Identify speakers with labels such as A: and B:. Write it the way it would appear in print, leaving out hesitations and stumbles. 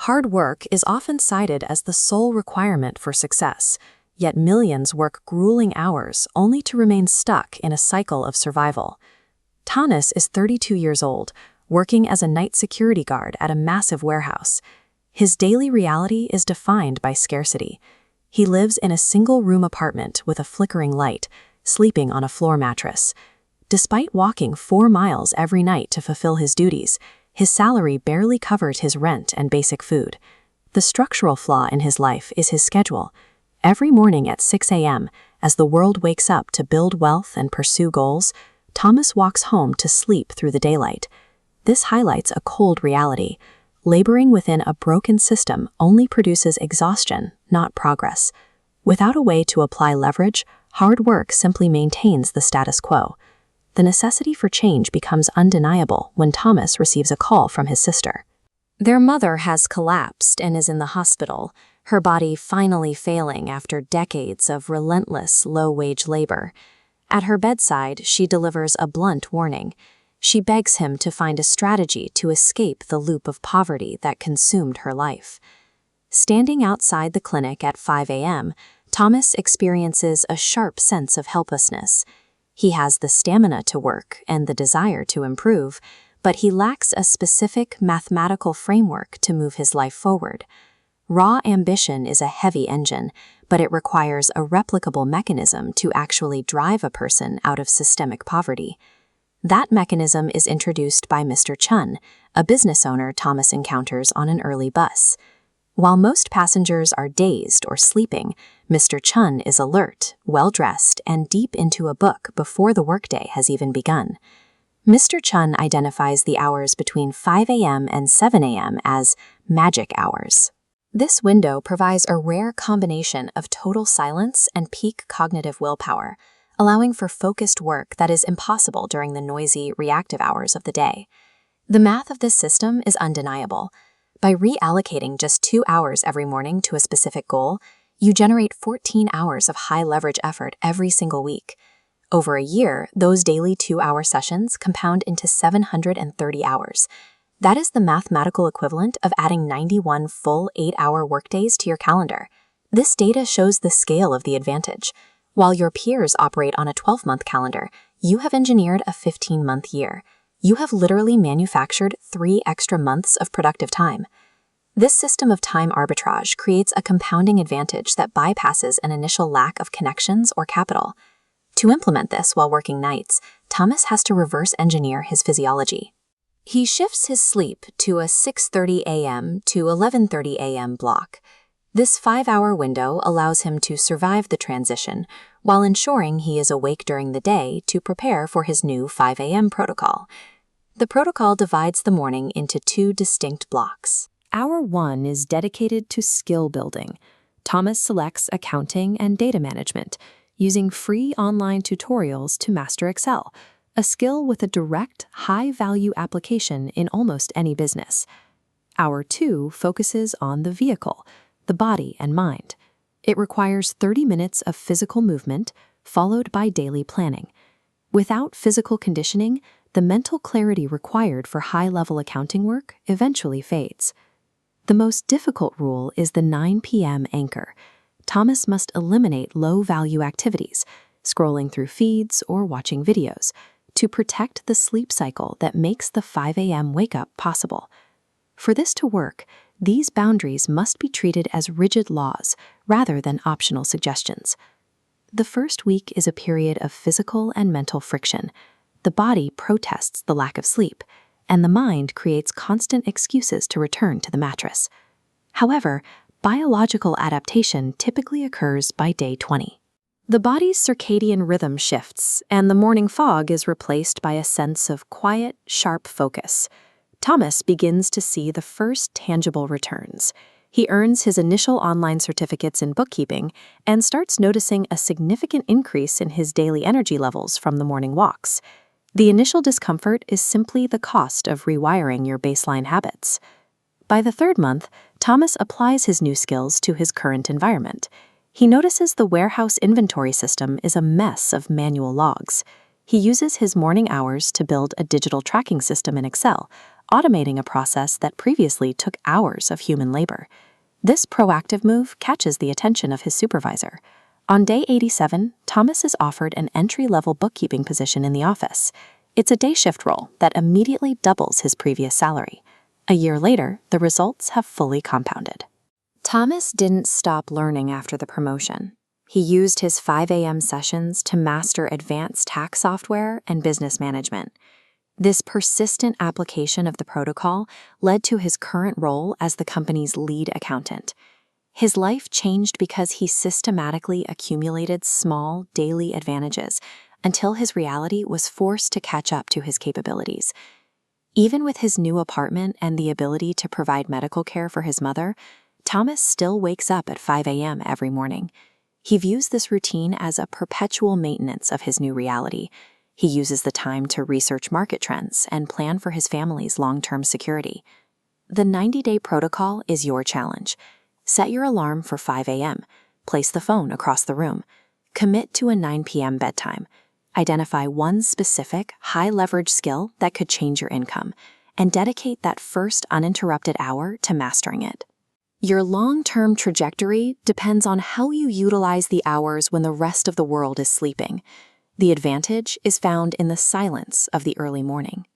A: Hard work is often cited as the sole requirement for success, yet millions work grueling hours only to remain stuck in a cycle of survival. Thomas is 32 years old, working as a night security guard at a massive warehouse. His daily reality is defined by scarcity. He lives in a single-room apartment with a flickering light, sleeping on a floor mattress. Despite walking 4 miles every night to fulfill his duties, his salary barely covers his rent and basic food. The structural flaw in his life is his schedule. Every morning at 6 a.m., as the world wakes up to build wealth and pursue goals, Thomas walks home to sleep through the daylight. This highlights a cold reality. Laboring within a broken system only produces exhaustion, not progress. Without a way to apply leverage, hard work simply maintains the status quo. The necessity for change becomes undeniable when Thomas receives a call from his sister. Their mother has collapsed and is in the hospital, her body finally failing after decades of relentless, low-wage labor. At her bedside, she delivers a blunt warning. She begs him to find a strategy to escape the loop of poverty that consumed her life. Standing outside the clinic at 5 a.m., Thomas experiences a sharp sense of helplessness. He has the stamina to work and the desire to improve, but he lacks a specific mathematical framework to move his life forward. Raw ambition is a heavy engine, but it requires a replicable mechanism to actually drive a person out of systemic poverty. That mechanism is introduced by Mr. Chun, a business owner Thomas encounters on an early bus. While most passengers are dazed or sleeping, Mr. Chun is alert, well-dressed, and deep into a book before the workday has even begun. Mr. Chun identifies the hours between 5 a.m. and 7 a.m. as magic hours. This window provides a rare combination of total silence and peak cognitive willpower, allowing for focused work that is impossible during the noisy, reactive hours of the day. The math of this system is undeniable. By reallocating just 2 hours every morning to a specific goal, you generate 14 hours of high-leverage effort every single week. Over a year, those daily 2-hour sessions compound into 730 hours. That is the mathematical equivalent of adding 91 full 8-hour workdays to your calendar. This data shows the scale of the advantage. While your peers operate on a 12-month calendar, you have engineered a 15-month year. You have literally manufactured 3 extra months of productive time. This system of time arbitrage creates a compounding advantage that bypasses an initial lack of connections or capital. To implement this while working nights, Thomas has to reverse engineer his physiology. He shifts his sleep to a 6:30 a.m. to 11:30 a.m. block. This 5-hour window allows him to survive the transition while ensuring he is awake during the day to prepare for his new 5 a.m. protocol. The protocol divides the morning into 2 distinct blocks. Hour 1 is dedicated to skill building. Thomas selects accounting and data management, using free online tutorials to master Excel, a skill with a direct, high-value application in almost any business. Hour 2 focuses on the vehicle, the body and mind. It requires 30 minutes of physical movement, followed by daily planning. Without physical conditioning, the mental clarity required for high-level accounting work eventually fades. The most difficult rule is the 9 p.m. anchor. Thomas must eliminate low-value activities, scrolling through feeds or watching videos, to protect the sleep cycle that makes the 5 a.m. wake-up possible. For this to work, these boundaries must be treated as rigid laws rather than optional suggestions. The first week is a period of physical and mental friction. The body protests the lack of sleep, and the mind creates constant excuses to return to the mattress. However, biological adaptation typically occurs by day 20. The body's circadian rhythm shifts, and the morning fog is replaced by a sense of quiet, sharp focus. Thomas begins to see the first tangible returns. He earns his initial online certificates in bookkeeping and starts noticing a significant increase in his daily energy levels from the morning walks. The initial discomfort is simply the cost of rewiring your baseline habits. By the 3rd month, Thomas applies his new skills to his current environment. He notices the warehouse inventory system is a mess of manual logs. He uses his morning hours to build a digital tracking system in Excel, automating a process that previously took hours of human labor. This proactive move catches the attention of his supervisor. On day 87, Thomas is offered an entry-level bookkeeping position in the office. It's a day shift role that immediately doubles his previous salary. A year later, the results have fully compounded. Thomas didn't stop learning after the promotion. He used his 5 a.m. sessions to master advanced tax software and business management. This persistent application of the protocol led to his current role as the company's lead accountant. His life changed because he systematically accumulated small, daily advantages until his reality was forced to catch up to his capabilities. Even with his new apartment and the ability to provide medical care for his mother, Thomas still wakes up at 5 a.m. every morning. He views this routine as a perpetual maintenance of his new reality. He uses the time to research market trends and plan for his family's long-term security. The 90-day protocol is your challenge. Set your alarm for 5 a.m. Place the phone across the room. Commit to a 9 p.m. bedtime. Identify one specific, high-leverage skill that could change your income, and dedicate that first uninterrupted hour to mastering it. Your long-term trajectory depends on how you utilize the hours when the rest of the world is sleeping. The advantage is found in the silence of the early morning.